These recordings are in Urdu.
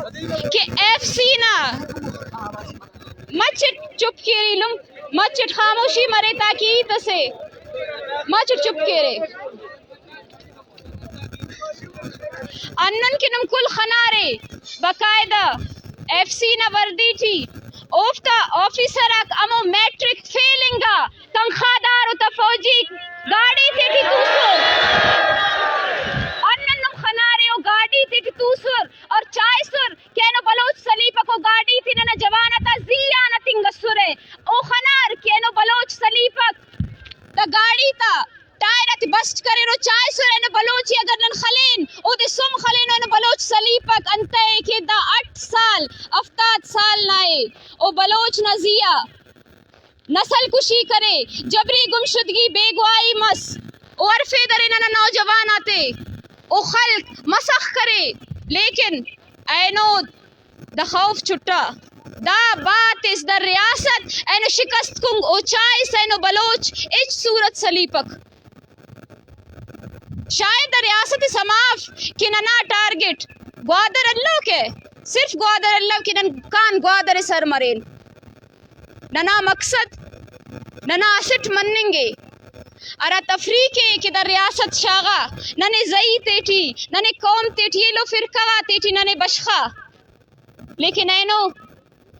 کہ ایف سی نا مچٹ چپ کیری لم مچٹ خاموشی مرے تاکید سے مچٹ چپ کیرے انن کنم کل خنارے باقاعدہ ایف سی نا وردی تھی اوفتا آفیسر اک امو میٹرک فیلنگا تنخواہ تا فوجی گاڑی تھی توسر انن خنارے او گاڑی تھی توسر اور چائے سر کینو بلوچ سلیپا کو گاڑی تھی نہ جوانا تا زیانا تنگسرے او خنار کینو بلوچ سلیپا دا گاڑی تا ٹائرت بسٹ کرے رو چائے سر این بلوچی اگر نن خلین او دے سم خلین این بلوچ سلیپک انتے کہ دا 8 سال 70 سال نائے او بلوچ نزیہ نسل کشی کرے جبری گمشدگی بے گوائی مس او عرفے درے ننا نوجوان آتے او خلق مسخ کرے لیکن اینو دا خوف چھٹا دا بات اس دا ریاست اینو شکست کنگ او چائس اینو بلوچ اچ صورت سلیپک شاید ریاست سماف کی ننا ٹارگٹ گوادر اللہ کے صرف گوادر اللہ کی نن کان گوادر سر مرین ننا مقصد ننا اسٹ مننگے ارا تفریقے کہ در ریاست شاغا ننے زئی تیٹی ننے قوم تیٹی یہ لو فرقہ تیٹی ننے بشخا لیکن اینو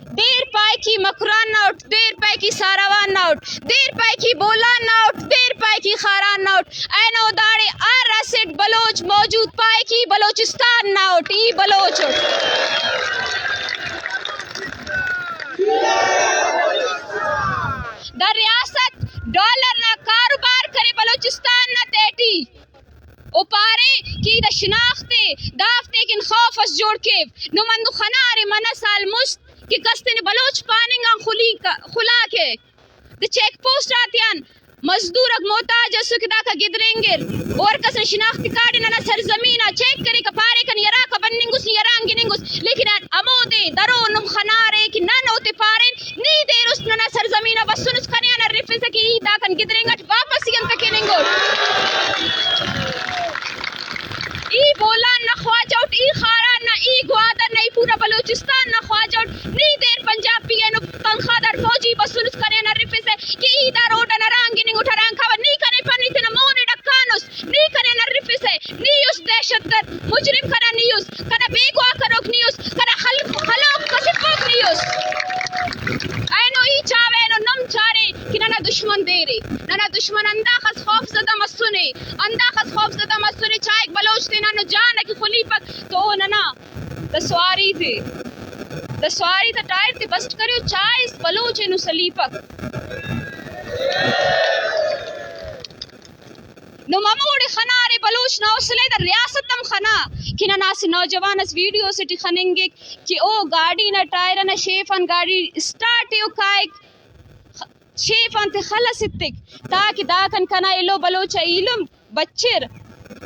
دیر پائے کی مکران ناؤٹ دیر پائے کی ساروان ناؤٹ دیر پائے کی بولان ناؤٹ دیر پائے کی خاران ناؤٹ اینو داڑے آر اسٹ بلوچ موجود پائے کی بلوچستان ناؤٹ ای بلوچ در ریاست ڈالر نہ کاروبار کرے بلوچستان نہ تیٹی او پارے کی دا شناختے دافتے کن خوف اس جوڑ کے نمندو خنارے منہ سال مست کہ کستے نے بلوچ پاننگا خلا کے دا چیک پوسٹ آتیان مزدور اگ محتاج اسو کدا کا گدرنگر اور کس نے شناختی کارڈ نہ سرزمینہ چیک کرے کا پارے کن یرا کا بننگس یران گننگس لیکن امو دے درو نم خنارے کہ نہ نوتے پارے نی دیر اس نہ سرزمینہ بسنس کھنیا نہ رفل سکی دا کن گدرنگٹ واپس ین تکیننگو ای بولان نہ خواجوٹ ای خاران نہ ای گوادر نہ ای پورا بلوچستان نہ خواجوٹ نی دیر پنجاب پی اینو تنخواہ دار فوجی بسنس کھنیا نہ رفل سے کہ ای دا روڈ نہ رانگننگ اٹھاران کھوا نی کنے پنی تینا مونے ڈکانوس نی کنے نہ رفل سے نی اس دہشت گرد مجرم کنا نیوز کنا بیگوا کنوک نیوز کنا خلاق کسپوک نیوز اینو ای چاوے اینو نم چارے کہ ننا دشمن دے رے ننا دشمن اندہ خس خوف زدہ مسنے اندہ خس خوف زدہ مسنے چاہے بلوچ تینا نو جانا کی خلی پک تو ننا دسواری تھے دسواری تا ٹائر تے بسٹ کریو چائے بلوچ اینو سلی پک نو مموڑ خنارے بلوچ نہ اسلے در ریاستم خنا کہ نہ ناس نوجوان اس ویڈیو سے ٹھننگے کہ او گاڑی نہ ٹائر نہ شیفن گاڑی سٹارٹ یو کائک شیفن تے خلص تک تاکہ داکن کنا ایلو بلوچ ایلم بچر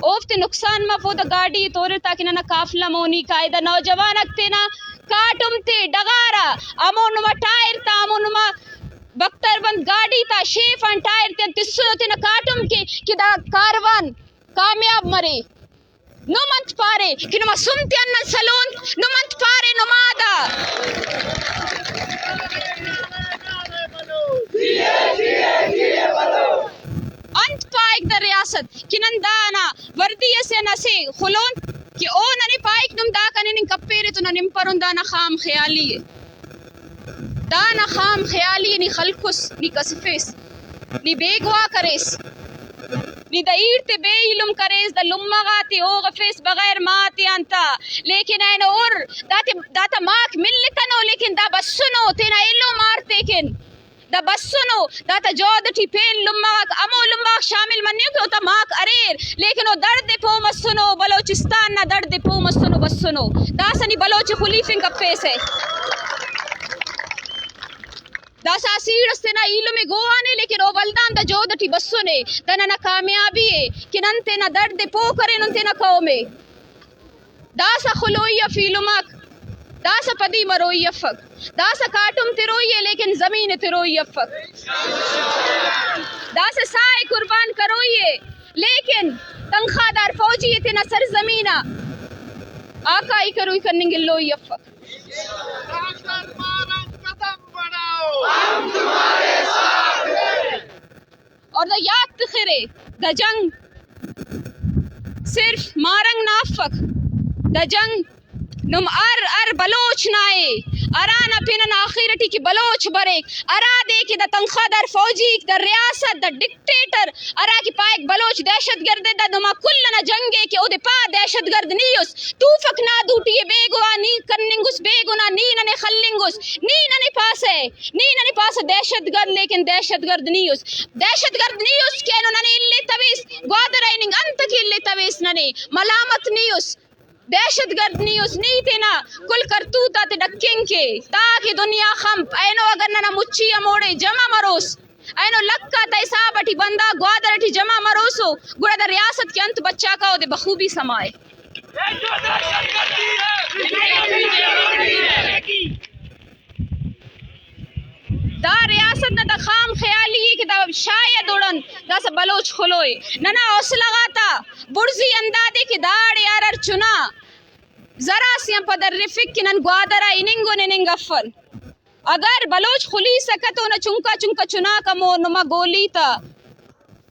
اوفتے نقصان ما فودا گاڑی تورے تاکہ نہ قافلہ مونی قاعدہ نوجوان اکتے نہ کاٹم تے ڈگارا امو نما ٹائر تا امو نما بختر بند گاڑی تا شیفن ٹائر تے تسلو تے نہ کاٹم کہ دا کاروان کامیاب مرے نو منت پارے کہ نما سمتی انن سلون نو منت پارے نو مادا انت پائک در ریاست کنن دانا وردی سے نسے خلون کہ او ننی پائک نم دا کنن کپیرے تو نم پرون دانا خام خیالی ہے دانا خام خیالی نی خلقس نی کسفیس نی بیگوا کریس نی دا ایرتے بے علم کریس دا لمغاتی او غفیس بغیر ماتی انتا لیکن این اور داتا ماک ملتنو لیکن دا بسنو تینا علم مارتے کن دا بسنو داتا جودٹی پین لمغاک امو لمغاک شامل منیو کہ ہوتا ماک اریر لیکن او درد پو مسنو بلوچستان نا درد پو مسنو بسنو دا سنی بلوچ خلیفن کپیس ہے دا ساسیر استنا ایلو میں گوانے لیکن او بلدان دا جودٹی بسنے دا نا کامیابی ہے کہ ننتے نا درد پو کرے ننتے نا قومے دا سا خلوئی فیلمک دا سا پدی مروئی افک دا سا کاٹم تروئی ہے لیکن زمین تروئی افک دا سا سائے قربان کروئی ہے لیکن تنخواہ دار فوجی تینا سرزمینہ آقائی کروی کننگ اللو یفق اور دا یاد تخرے دا جنگ صرف مارنگ نافق دا جنگ نم ار بلوچ نائے ارانا پینن آخیرٹی کی بلوچ بریک ارا دے کہ دا تنخواہ در فوجی دا ریاست دا ڈکٹیٹر ارا کی پائک بلوچ دہشت گرد دا نما کلنا جنگے کہ او دے پا دہشت گرد نیوس تو فکنا دوٹی بے گوا نی کننگس بے گنا نی ننے خلنگس نی ننے پاسے دہشت گرد لیکن دہشت گرد نیوس کینو ننے اللہ تویس گوادرائننگ انتکی اللہ تویس ننے ملامت نیوس دہشت گرد نیوس نہیں تینا کل کرتوتا تے ڈکیں کے تاکہ دنیا خمپ اینو اگر ننا مچی اموڑے جمع مروس اینو لکا تا حسابٹی بندہ گوادرٹی جمع مروسو گوڑا دا ریاست کے انت بچہ کا دے بخوبی سمائے دا ریاست نہ دا خام خیالی ہے کہ دا شاید اڑن دا سا بلوچ خلوئے ننا حوصلہ غاتا برزی اندادے کہ داڑے آرر چنا ذرا سیم پدر رفک کنن گوادرہ اننگو نننگ افن اگر بلوچ خلی سکتو نہ چنکا چنا کمو نما گولی تا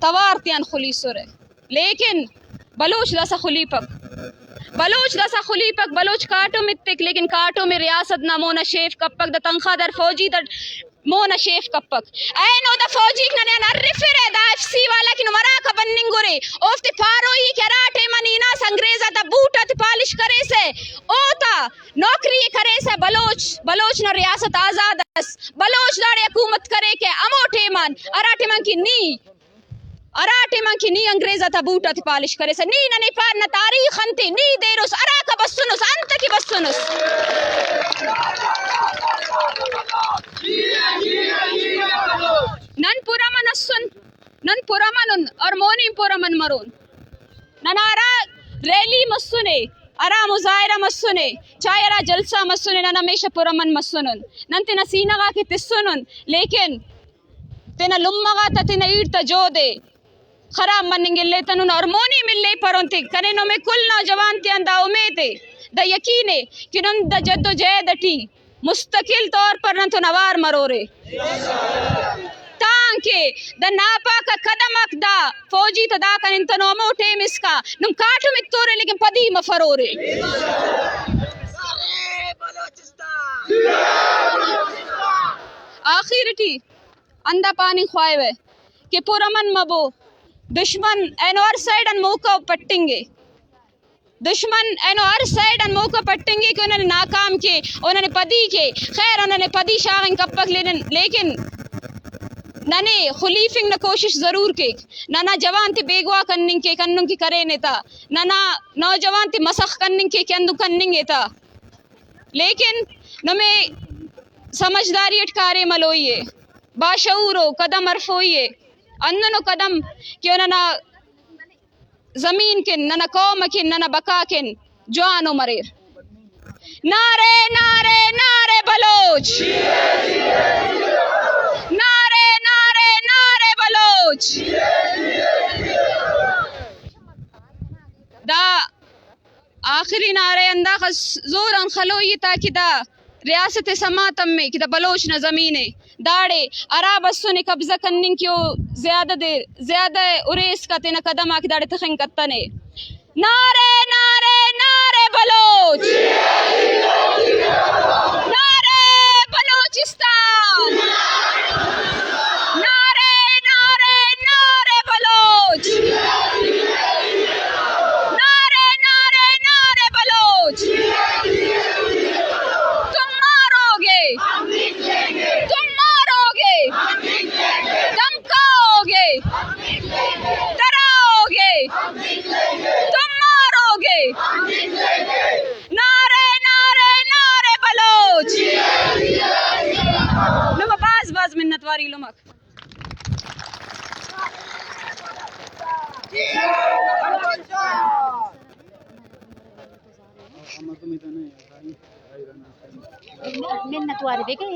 توارتیان خلی سرے لیکن بلوچ دا سا خلی پک بلوچ کاٹو متک لیکن کاٹو میں ریاست نہ مونا شیف کپک دا تنخواہ در فوجی در مونا شیف کپک اینو دا فوجی ننے نرفر ہے دا ایف سی والا کی نمرا کا بننگو رے اوفتے پاروئی کراٹے منینا سنگریزا دا بوٹا تے پالش کرے سے اوتا نوکری کرے سے بلوچ نہ ریاست آزاد اس بلوچ داڑے حکومت کرے کے امو ٹیمان اراٹے من کی نی انگریزا تا بوٹا تے پالش کرے سے نی ننے پار نہ تاریخ انتے نی دیروس ارا کا بسنس انت کی بسنس نن پورا من اسن نن پورا من اور مونی پورا من مرون نن ارا ریلی مسنے ارا مظاہرہ مسنے چاہے ارا جلسہ مسنے نن ہمیشہ پورا من مسنن نن تینا سینگا کے تسنن لیکن تینا لمگا تا تینا ایرتا جو دے خراب مننگ لے تنون اور مونی ملے پرون تے کنے نو میں کل نوجوان تے اندا امید دا یقینے کہ نن دا جد و جہد اٹھی مستقل طور پر نن تو نوار مرورے تانکہ دا ناپا کا قدم اک دا فوجی تدا کا ننتنو مو ٹیم اس کا نم کاٹو مکتورے لیکن پدی مفرورے آخر ٹی اندہ پانی خواہے کہ پورا من مبو دشمن اینو ہر سائڈ ان موقع پٹیں گے کہ انہوں نے ناکام کے انہوں نے پدی کے خیر انہوں نے پدی شاغن کپک لیکن ننے خلیفنگ نہ کوشش ضرور کے نہ جوان تے بیگوا کننگ کے کننگ کی کرے نیتا نہ نوجوان تے مسخ کننگ کے کندو کننگ تا لیکن نمے سمجھداری اٹکارے ملوئیے باشعورو قدم ارفوئیے اننو قدم کہ انہاں زمین کن نہ قوم کن نہ بقا کن جوانو مریر نعرے نعرے نعرے بلوچ نعرے نعرے نعرے بلوچ دا آخری نعرے اندہ زور ان خلوئی تاکہ دا ریاست سماتم میں کہ دا بلوچ نہ زمینے داڑے ارا بسو نے قبضہ کننگ کیوں زیادہ اریس کا تینا قدم آکے داڑے تخنگ کتنے نعرے نعرے نعرے بلوچ نعرے بلوچستان نعرے نعرے نعرے بلوچ نعرے نعرے نعرے بلوچ تم مارو گے دمکاؤ گے ڈراؤ گے تم مارو گے نعرے نعرے نعرے بلوچ لما باز منت واری لمک منت واری دیکھے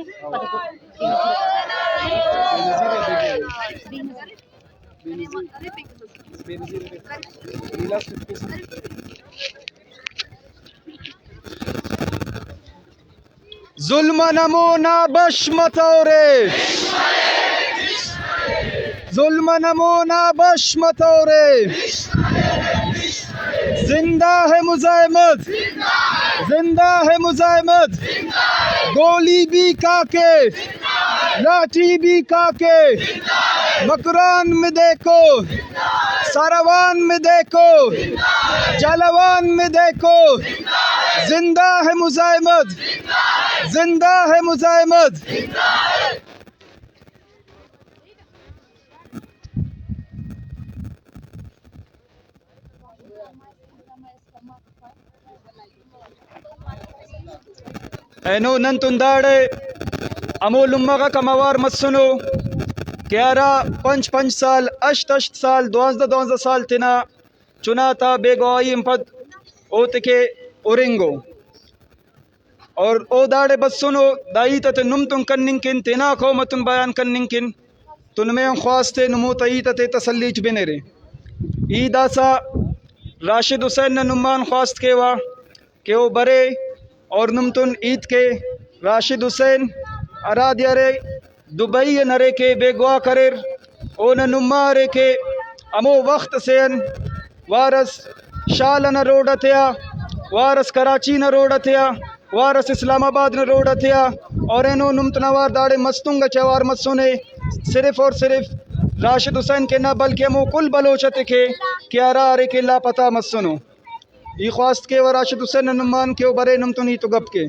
ظلم نمو نابش متورے ظلم نمو نابش متورے زندہ ہے مزاحمت زندہ ہے مزاحمت گولی بھی کاکے لاٹھی بھی کاکے مکران میں دیکھو ساروان میں دیکھو جلوان میں دیکھو زندہ ہے مزاحمت زندہ ہے مزاحمت اینو نن تنداڑے امو لمہ کا کموار مسنو 11 5 سال 8 سال 12 سال تنا چناتا بے گواہی پد اوت کے اورنگو اور او داڑے بس سنو دائی تت نم تن کنن کن تنا قومتن بیان کنن کن تن میں خواستے نمو تئی تت تسلیچ بنرے ای داسا راشد حسین نے نمان خواست کے وا کہ او برے اور نمتن عید کے راشد حسین ارادیا رے دبئی نرے کے بے گوا کرر او نما رے کے امو وقت سین وارس شال نہ روڈ تھیا وارس کراچی نہ روڈ تھیا وارس اسلام آباد نہ روڈ تھیا اور اینو نمتنوار داڑے مستنگ چوار مسونے صرف اور صرف راشد حسین کے نہ بلکہ امو کل بلوچت کے کیا را رے کے لاپتہ مسنو ای خواست کے و راشد حسین نمان کے برے نمتنی تو گپ کے